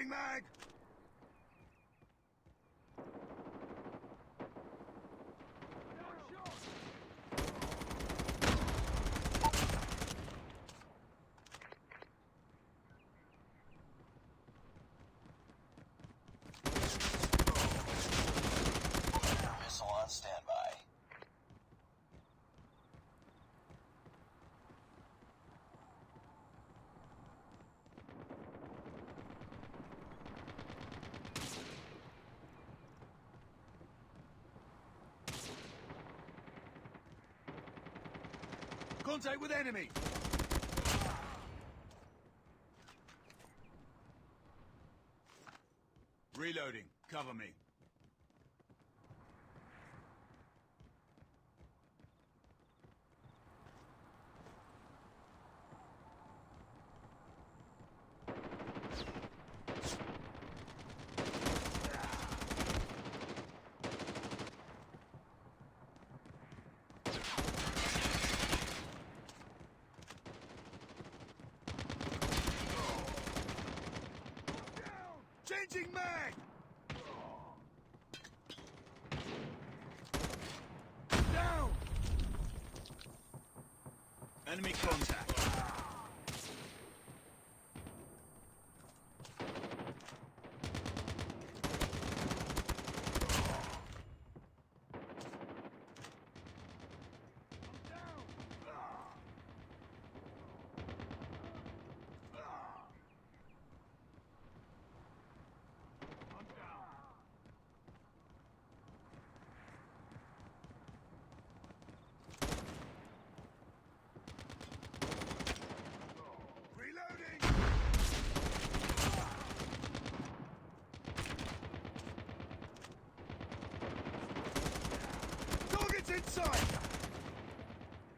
Changing mag! Missile on standby. Contact with enemy! Reloading. Cover me. Changing mag! Down! Enemy contact. Reloading! Target's inside!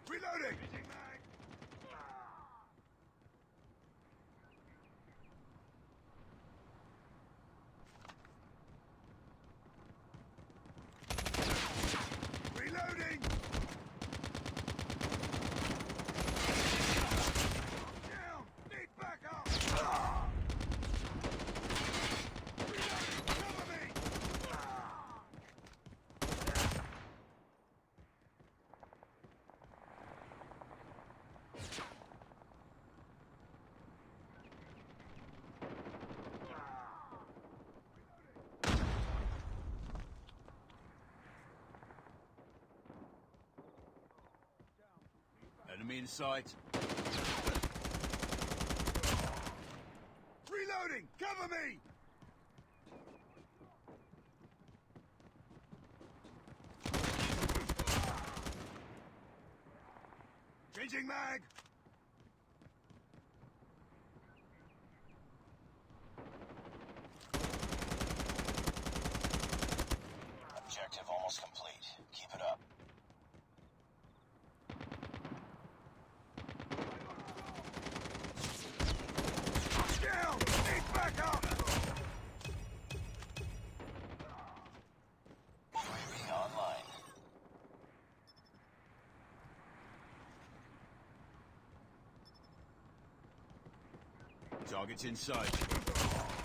Reloading! Reloading! Down! Need backup! Reloading! Cover me! Enemy in sight. Reloading! Cover me! Changing mag! Objective almost complete. Keep it up. Down! Need backup! UAV online. Target's in sight.